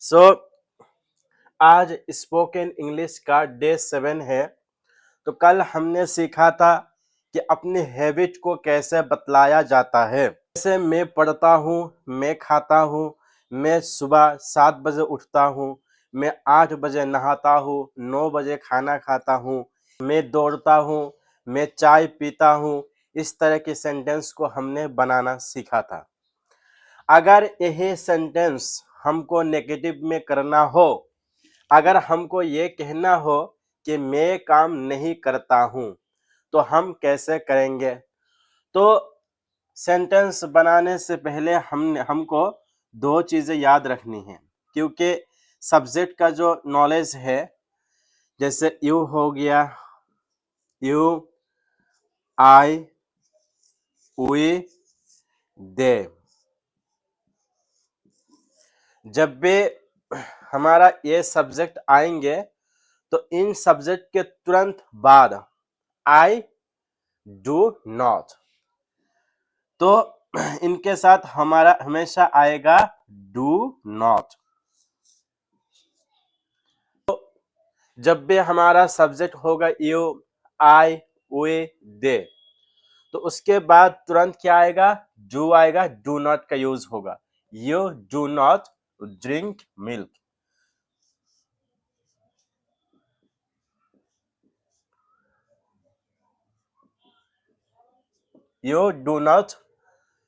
सो आज spoken English का day 7 है। तो कल हमने सीखा था कि अपनी हैबिट को कैसे बतलाया जाता है। जैसे मैं पढ़ता हूँ, मैं खाता हूँ, मैं सुबह 7 बजे उठता हूँ, मैं 8 बजे नहाता हूँ, 9 बजे खाना खाता हूँ, मैं दौड़ता हूँ, मैं चाय पीता हूँ। इस तरह के सेंटेंस को हमने बनाना सीखा था। अगर यही सेंटेंस हमको नेगेटिव में करना हो, अगर हमको ये कहना हो कि मैं काम नहीं करता हूं, तो हम कैसे करेंगे? तो सेंटेंस बनाने से पहले हमको दो चीजें याद रखनी है, क्योंकि सब्जेक्ट का जो नॉलेज है, जैसे यू हो गया, यू, आई, वी, दे। जब भी हमारा ये सब्जेक्ट आएंगे तो इन सब्जेक्ट के तुरंत बाद आई डू नॉट, तो इनके साथ हमारा हमेशा आएगा डू नॉट। जब भी हमारा सब्जेक्ट होगा यू, आई, वे, दे, तो उसके बाद तुरंत क्या आएगा? डू आएगा, डू नॉट का यूज होगा। You do not drink milk. You do not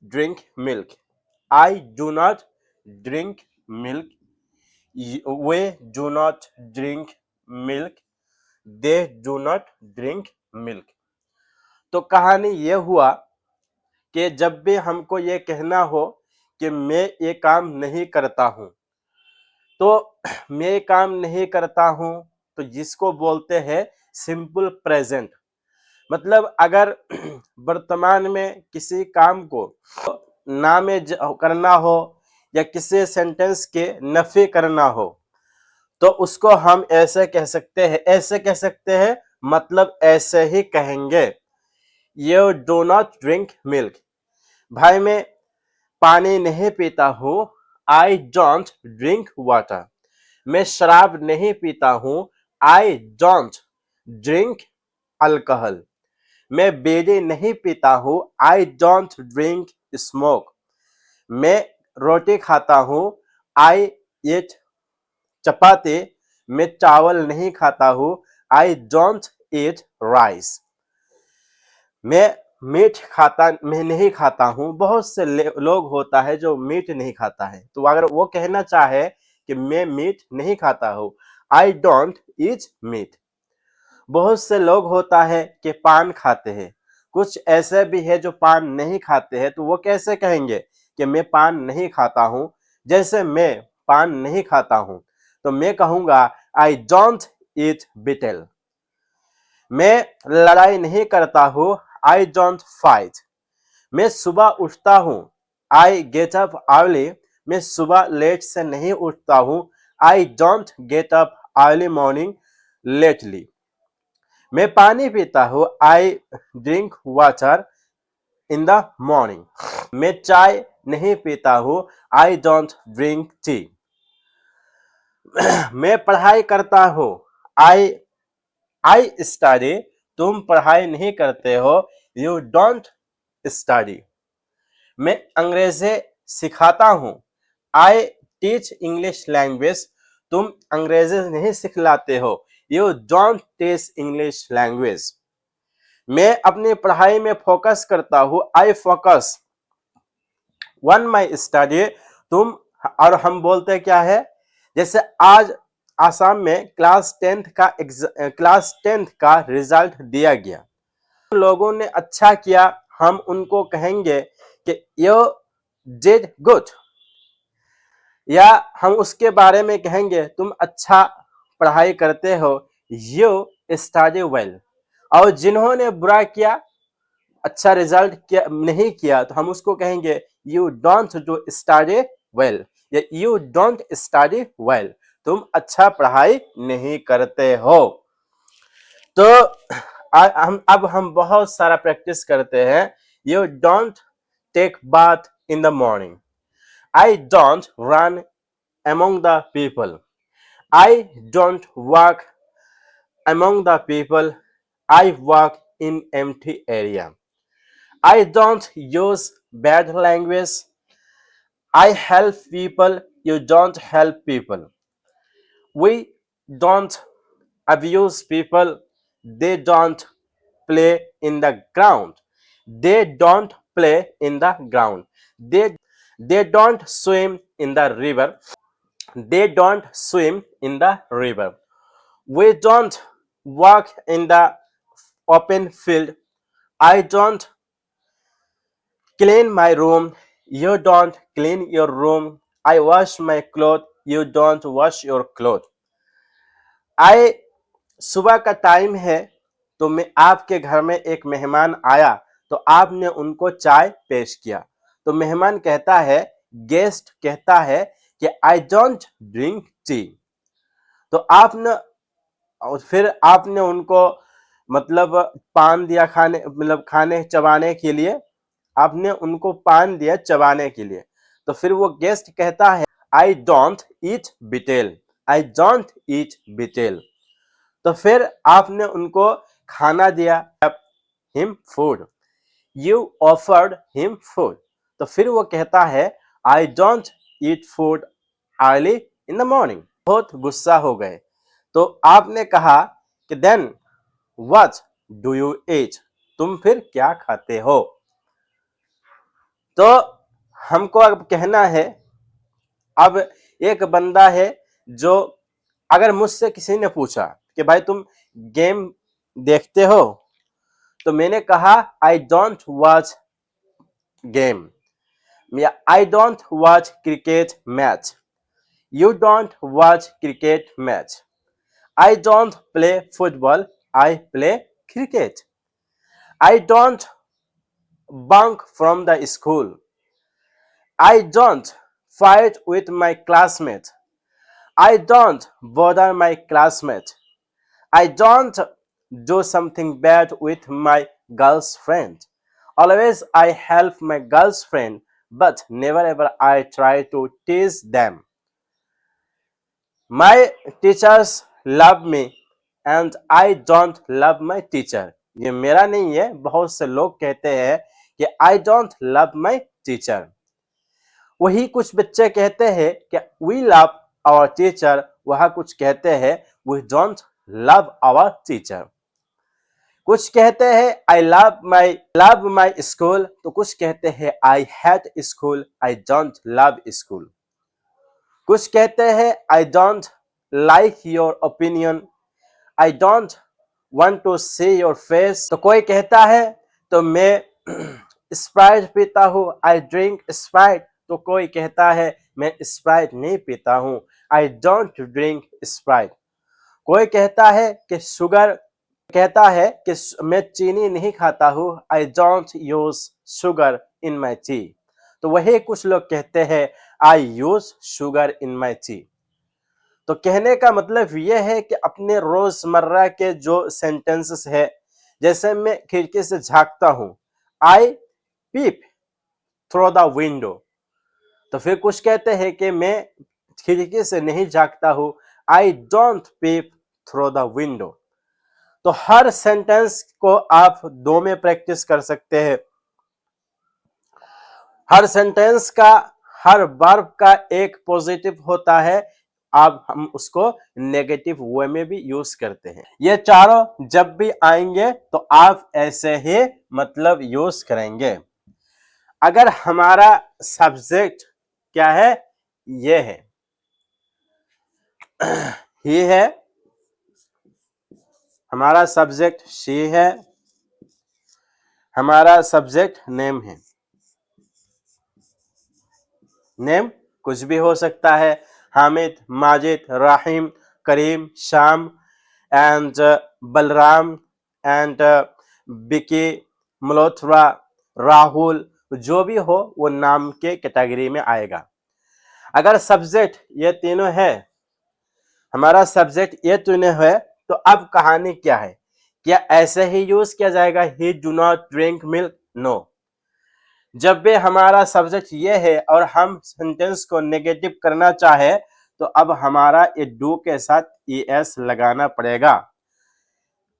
drink milk. I do not drink milk. We do not drink milk. They do not drink milk. तो कहानी ये हुआ कि जब भी हमको ये कहना हो कि मैं ये काम नहीं करता हूं, तो मैं काम नहीं करता हूं, तो जिसको बोलते हैं सिंपल प्रेजेंट। मतलब अगर वर्तमान में किसी काम को ना में करना हो या किसी सेंटेंस के नफी करना हो, तो उसको हम ऐसे कह सकते हैं, ऐसे कह सकते हैं, मतलब ऐसे ही कहेंगे। You do not drink milk. भाई मैं पानी नहीं पीता हूं, आई डोंट ड्रिंक वाटर। मैं शराब नहीं पीता हूं, आई डोंट ड्रिंक अल्कोहल। मैं बीड़ी नहीं पीता हूं, आई डोंट ड्रिंक स्मोक। मैं रोटी खाता हूं, आई ईट चपाती। मैं चावल नहीं खाता हूं, आई डोंट ईट राइस। मैं मैं नहीं खाता हूं। बहुत से लोग होता है जो मीट नहीं खाता है, तो अगर वो कहना चाहे कि मैं मीट नहीं खाता हूं, आई डोंट ईट मीट। बहुत से लोग होता है कि पान खाते हैं। कुछ ऐसे भी है जो पान नहीं खाते हैं, तो वो कैसे कहेंगे कि मैं पान नहीं खाता हूं? जैसे मैं पान नहीं खाता हूं, तो मैं कहूंगा आई डोंट ईट बिटेल। मैं लड़ाई नहीं करता हूं, आई डोंट फाइट। मैं सुबह उठता हूं, आई गेट अप अर्ली। मैं सुबह लेट से नहीं उठता हूं, I don't get up early morning lately. मैं पानी पीता हूं, I drink water in the morning. मैं चाय नहीं पीता हूं, आई डोंट ड्रिंक टी। मैं पढ़ाई करता हूं, आई आई स्टडी। तुम पढ़ाई नहीं करते हो, यू डोंट स्टडी। मैं अंग्रेजी सिखाता हूं, आई टीच इंग्लिश लैंग्वेज। तुम अंग्रेजी नहीं सिखलाते हो, you don't teach English language. मैं अपनी पढ़ाई में फोकस करता हूं, I focus one my study. तुम और हम बोलते क्या है? जैसे आज आसाम में क्लास टेंथ का रिजल्ट दिया गया। लोगों ने अच्छा किया, हम उनको कहेंगे कि यू डिड गुड, या हम उसके बारे में कहेंगे तुम अच्छा पढ़ाई करते हो, यू स्टडी वेल। और जिन्होंने बुरा किया, अच्छा रिजल्ट किया नहीं किया, तो हम उसको कहेंगे you don't do study well, या यू डोंट स्टडी वेल। तुम अच्छा पढ़ाई नहीं करते हो। तो हम बहुत सारा प्रैक्टिस करते हैं। You don't take bath in the morning, I don't run among the people. I don't walk among the people. I walk in empty area. I don't use bad language. I help people. You don't help people. We don't abuse people. They don't play in the ground. They don't play in the ground. They don't swim in the river. They don't swim in the river. We don't walk in the open field. I don't clean my room. You don't clean your room. I wash my clothes. You don't wash your clothes. I सुबह का time है तो मैं आपके घर में एक मेहमान आया तो आपने उनको चाय पेश किया। तो मेहमान कहता है, गेस्ट कहता है कि आई डोंट ड्रिंक टी। तो आपने और फिर आपने उनको मतलब पान दिया खाने मतलब खाने चबाने के लिए, आपने उनको पान दिया चबाने के लिए। तो फिर वो गेस्ट कहता है I don't eat बिटेल, I don't ईट बिटेल। तो फिर आपने उनको खाना दिया, him food, you offered him food. तो फिर वो कहता है I don't eat food early in the morning. बहुत गुस्सा हो गए तो आपने कहा कि then what do you eat, तुम फिर क्या खाते हो। तो हमको अब कहना है, अब एक बंदा है जो अगर मुझसे किसी ने पूछा कि भाई तुम गेम देखते हो, तो मैंने कहा I don't watch game, I don't watch cricket match, you don't watch cricket match, I don't play football, I play cricket, I don't bunk from the school, I don't fight with my classmates, I don't bother my classmates, I don't do something bad with my girlfriend. Always I help my girlfriend, but never ever I try to tease them. My teachers love me and I don't love my teacher. ये मेरा नहीं है, बहुत से लोग कहते हैं कि I don't love my teacher. वही कुछ बच्चे कहते हैं कि we love our teacher, वह कुछ कहते हैं we don't love our teacher. कुछ कहते हैं I love my school, तो कुछ कहते हैं I hate school, I don't love school. कुछ कहते हैं I don't like your opinion, I don't want to see your face. तो कोई कहता है तो मैं स्प्राइट पीता हूँ, I drink Sprite. तो कोई कहता है मैं स्प्राइट नहीं पीता हूँ, I don't drink Sprite. कोई कहता है कि शुगर, कहता है कि मैं चीनी नहीं खाता हूँ, I don't use sugar in my tea. तो वही कुछ लोग कहते हैं I use sugar in my tea. तो कहने का मतलब यह है कि अपने रोजमर्रा के जो सेंटेंसेस है, जैसे मैं खिड़की से झांकता हूँ, आई पीप थ्रू द विंडो। तो फिर कुछ कहते हैं कि मैं खिड़की से नहीं झांकता हूँ, I don't pep through the window. तो हर सेंटेंस को आप दो में प्रैक्टिस कर सकते हैं। हर सेंटेंस का, हर वर्ब का एक पॉजिटिव होता है, अब हम उसको नेगेटिव वे में भी यूज करते हैं। ये चारों जब भी आएंगे तो आप ऐसे ही मतलब यूज करेंगे। अगर हमारा सब्जेक्ट क्या है, ये है, ही है, हमारा सब्जेक्ट शी है, हमारा सब्जेक्ट नेम है। नेम कुछ भी हो सकता है, हामिद, माजिद, राहिम, करीम, शाम एंड बलराम एंड बिकी, मल्होत्रा, राहुल, जो भी हो वो नाम के कैटेगरी में आएगा। अगर सब्जेक्ट ये तीनों है, हमारा सब्जेक्ट ये तीनों है, तो अब कहानी क्या है, क्या ऐसे ही यूज किया जाएगा he do not drink milk? No. जब भी हमारा सब्जेक्ट ये है और हम सेंटेंस को नेगेटिव करना चाहे तो अब हमारा ये डू के साथ ES लगाना पड़ेगा।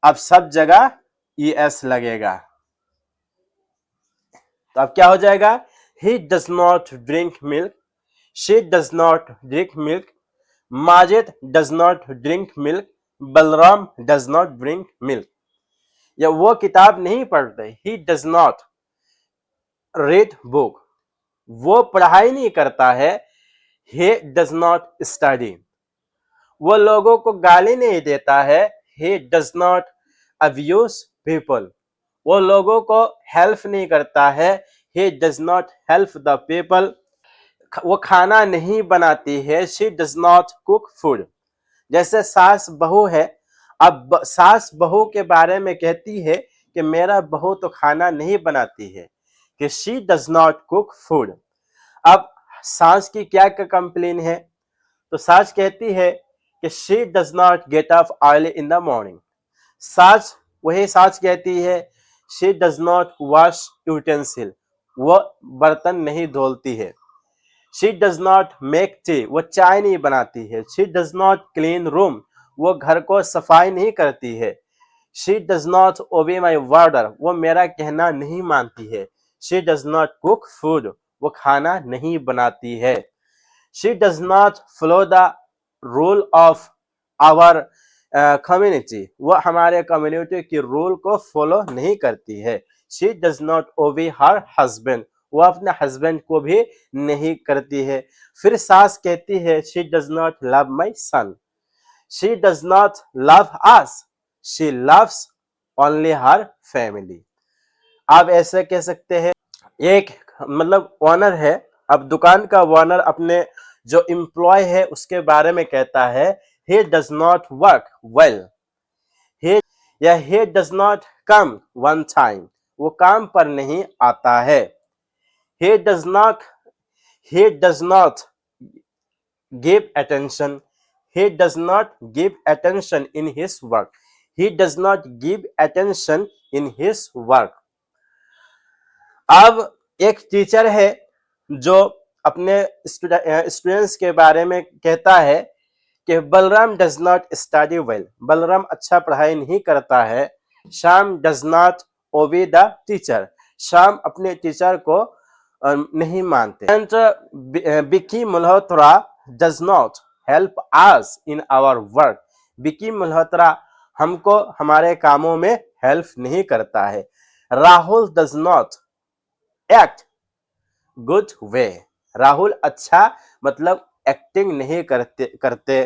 अब सब जगह ES लगेगा, तो अब क्या हो जाएगा? ही does not drink milk, she does not drink milk, Majid does not drink milk, Balram does not drink milk. या वो किताब नहीं पढ़ते, ही डज नॉट रीड बुक, वो पढ़ाई नहीं करता है, he does not study, वो लोगों को गाली नहीं देता है, he does not abuse people, वो लोगों को हेल्प नहीं करता है, he does not help the people, वो खाना नहीं बनाती है, she does not cook food। जैसे सास बहू है, अब सास बहू के बारे में कहती है कि मेरा बहू तो खाना नहीं बनाती है, कि she does not cook food। अब सास की क्या कंप्लेन है? तो सास कहती है कि she does not get up early in the morning। वही सास कहती है she does not wash utensil, वो बर्तन नहीं धोती है। she does not make tea, वो चाय नहीं बनाती है। she does not clean room, वो घर को सफाई नहीं करती है। she does not obey my order, वो मेरा कहना नहीं मानती है। she does not cook food, वो खाना नहीं बनाती है। she does not follow the rule of our community, वो हमारे कम्युनिटी की रूल को फॉलो नहीं करती है। she does not obey her husband, वो अपने हस्बैंड को भी नहीं करती है। फिर सास कहती है she does not love my son, she does not love us, she loves only her family। आप ऐसे कह सकते हैं, एक मतलब ओनर है, अब दुकान का ओनर अपने जो एम्प्लॉय है उसके बारे में कहता है he does not work well, he या he does not come one time, वो काम पर नहीं आता है। he does not give attention, he does not give attention in his work, he does not give attention in his work। अब एक teacher है जो अपने स्टूडेंट्स के बारे में कहता है कि Balram does not study well, Balram अच्छा पढ़ाई नहीं करता है। Shyam does not obey the teacher, Shyam अपने टीचर को नहीं मानते। Vicky Malhotra does not help us in our work, Vicky Malhotra हमको हमारे कामों में हेल्प नहीं करता है। Rahul does not act good way, Rahul अच्छा मतलब एक्टिंग नहीं करते।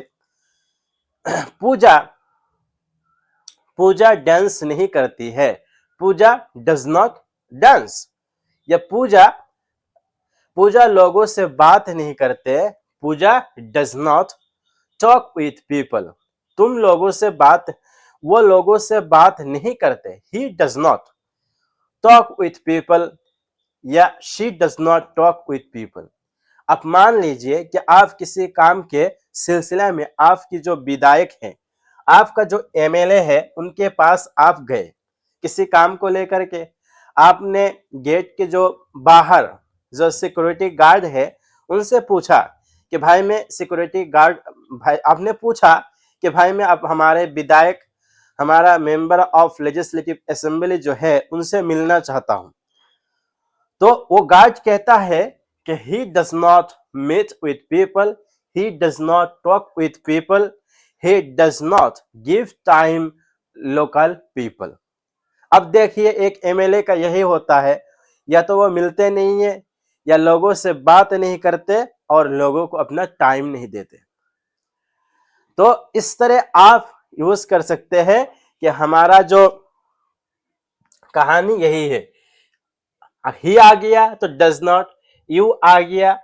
पूजा डांस नहीं करती है, पूजा डज नॉट डांस। या पूजा लोगों से बात नहीं करते, Puja does not talk with people, तुम लोगों से बात, वो लोगों से बात नहीं करते। He does not talk with people या she does not talk with people. आप मान लीजिए कि आप किसी काम के सिलसिले में आपकी जो विधायक है, आपका जो एमएलए है, उनके पास आप गए किसी काम को लेकर के। आपने गेट के जो बाहर जो सिक्योरिटी गार्ड है उनसे पूछा कि भाई मैं सिक्योरिटी गार्ड, भाई आपने पूछा कि भाई मैं अब हमारे विधायक, हमारा मेंबर ऑफ लेजिस्लेटिव असेंबली जो है उनसे मिलना चाहता हूं। तो वो गार्ड कहता है कि he does not meet with people, he does not talk with people, he does not give time local people। अब देखिए एक एमएलए का यही होता है, या तो वो मिलते नहीं है या लोगों से बात नहीं करते और लोगों को अपना टाइम नहीं देते। तो इस तरह आप यूज कर सकते हैं कि हमारा जो कहानी यही है, ही आ गया तो डज नॉट, यू आ गया,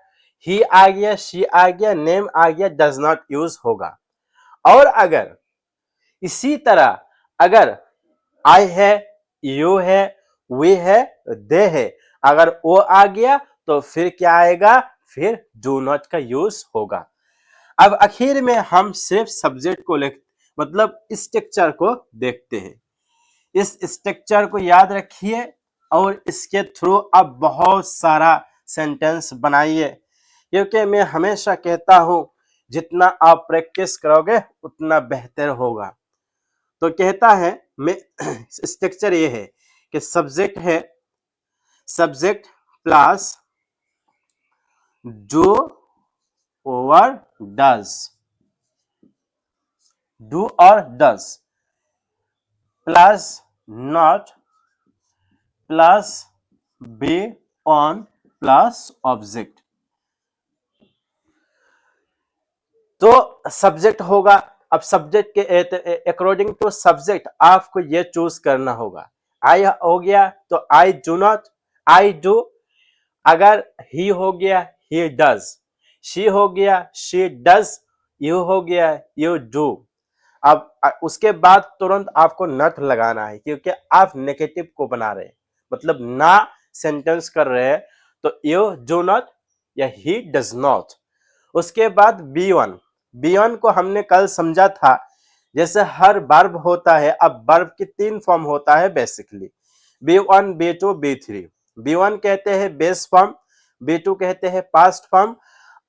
ही आ गया, शी आ गया, नेम आ गया, डज नॉट यूज होगा। और अगर इसी तरह अगर आई है, यू है, वी है, दे है, अगर वो आ गया तो फिर क्या आएगा? फिर डू नॉट का यूज होगा। अब आखिर में हम सिर्फ सब्जेक्ट को मतलब स्ट्रक्चर को देखते हैं। इस स्ट्रक्चर को याद रखिए और इसके थ्रू आप बहुत सारा सेंटेंस बनाइए, क्योंकि मैं हमेशा कहता हूं जितना आप प्रैक्टिस करोगे उतना बेहतर होगा। तो कहता है मैं स्ट्रक्चर ये है कि सब्जेक्ट है, subject plus do over does, do और does plus not plus be on plus object. तो सब्जेक्ट होगा। अब सब्जेक्ट के अकॉर्डिंग टू सब्जेक्ट आपको ये चूज करना होगा। आई हो गया तो I do not, I do. अगर ही हो गया ही डज, शी हो गया शी डज, यू हो गया यू डू। अब उसके बाद तुरंत आपको नॉट लगाना है क्योंकि आप नेगेटिव को बना रहे हैं, मतलब ना सेंटेंस कर रहे हैं। तो यू डू नॉट या ही डज नॉट। उसके बाद बी वन, बी वन को हमने कल समझा था। जैसे हर वर्ब होता है, अब वर्ब की 3 फॉर्म होता है basically, B one B two B three. B one कहते हैं बेस फॉर्म, बी टू कहते हैं पास्ट फॉर्म,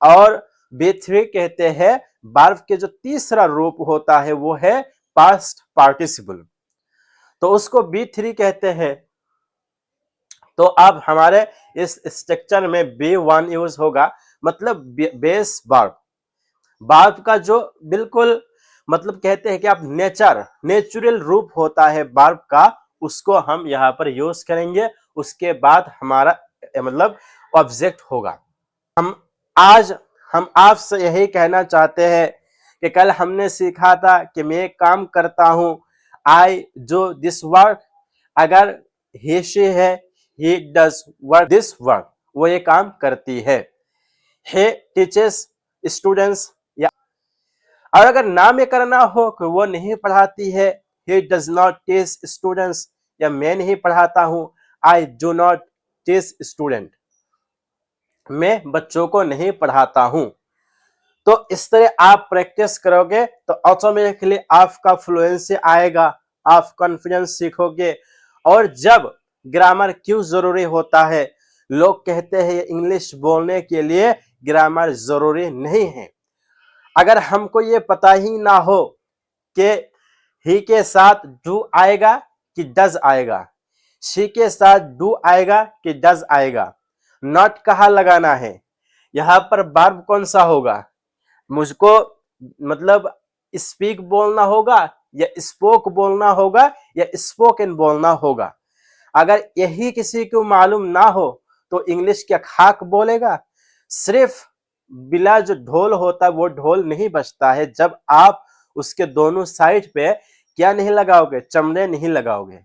और बी थ्री कहते हैं वर्ब के जो तीसरा रूप होता है वो है पास्ट पार्टिसिपल, तो उसको बी थ्री कहते हैं। तो अब हमारे इस स्ट्रक्चर में बी वन यूज होगा, मतलब बेस वर्ब, वर्ब का जो बिल्कुल मतलब कहते हैं कि आप नेचुरल रूप होता है वर्ब का, उसको हम यहाँ पर यूज करेंगे। उसके बाद हमारा मतलब ऑब्जेक्ट होगा। आज हम आपसे यही कहना चाहते हैं कि कल हमने सीखा था कि मैं काम करता हूं, आई जो दिस वर्क। अगर ही शी है, he does work this work, वो ये काम करती है। हे टीचर्स स्टूडेंट्स, या और अगर ना में करना हो कि वो नहीं पढ़ाती है, ही डज नॉट टीच स्टूडेंट्स, या मैं नहीं पढ़ाता हूं, I do not teach student, मैं बच्चों को नहीं पढ़ाता हूं। तो इस तरह आप प्रैक्टिस करोगे तो ऑटोमेटिकली आपका फ्लुएंसी आएगा, आप कॉन्फिडेंस सीखोगे। और जब ग्रामर क्यों जरूरी होता है, लोग कहते हैं इंग्लिश बोलने के लिए ग्रामर जरूरी नहीं है। अगर हमको ये पता ही ना हो कि ही के साथ डू आएगा कि डज आएगा, शी के साथ डू आएगा कि डज आएगा, नॉट कहाँ लगाना है, यहां पर वर्ब कौन सा होगा, मुझको मतलब स्पीक बोलना होगा या स्पोक बोलना होगा या स्पोकन बोलना होगा। अगर यही किसी को मालूम ना हो तो इंग्लिश क्या खाक बोलेगा। सिर्फ बिला जो ढोल होता है वो ढोल नहीं बजता है जब आप उसके दोनों साइड पे क्या नहीं लगाओगे, चमड़े नहीं लगाओगे।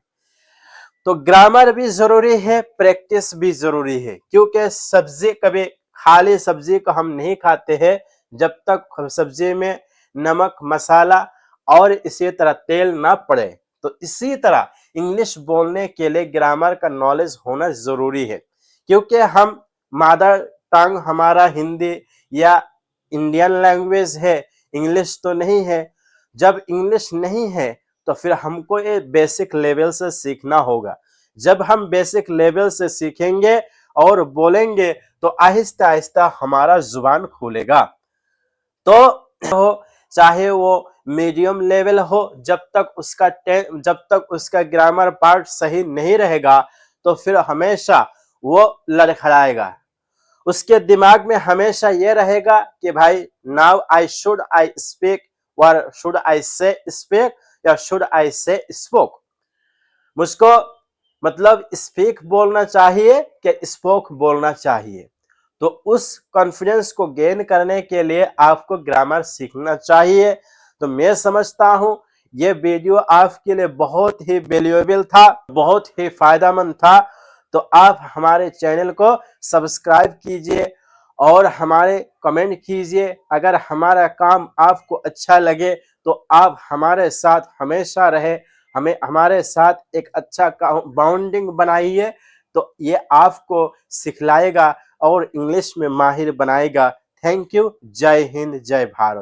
तो ग्रामर भी जरूरी है, प्रैक्टिस भी जरूरी है, क्योंकि सब्जी कभी खाली सब्जी को हम नहीं खाते हैं जब तक सब्जी में नमक मसाला और इसी तरह तेल ना पड़े। तो इसी तरह इंग्लिश बोलने के लिए ग्रामर का नॉलेज होना जरूरी है, क्योंकि हम मदर टंग हमारा हिंदी या इंडियन लैंग्वेज है, इंग्लिश तो नहीं है। जब इंग्लिश नहीं है तो फिर हमको ये बेसिक लेवल से सीखना होगा। जब हम बेसिक लेवल से सीखेंगे और बोलेंगे तो आहिस्ता आहिस्ता हमारा जुबान खुलेगा। तो चाहे वो मीडियम लेवल हो, जब तक उसका ग्रामर पार्ट सही नहीं रहेगा तो फिर हमेशा वो लड़खड़ाएगा। उसके दिमाग में हमेशा ये रहेगा कि भाई नाउ आई स्पीक और शुड आई से स्पीक या शुड आई से स्पोक। मुझको मतलब स्पीक बोलना चाहिए कि स्पोक बोलना चाहिए। तो उस कॉन्फिडेंस को गेन करने के लिए आपको ग्रामर सीखना चाहिए। तो मैं समझता हूं ये वीडियो आपके लिए बहुत ही वैल्यूएबल था, बहुत ही फायदेमंद था। तो आप हमारे चैनल को सब्सक्राइब कीजिए और हमारे कमेंट कीजिए। अगर हमारा काम आपको अच्छा लगे तो आप हमारे साथ हमेशा रहे, हमारे साथ एक अच्छा बाउंडिंग बनाइए। तो ये आपको सिखलाएगा और इंग्लिश में माहिर बनाएगा। Thank you. जय हिंद, जय भारत।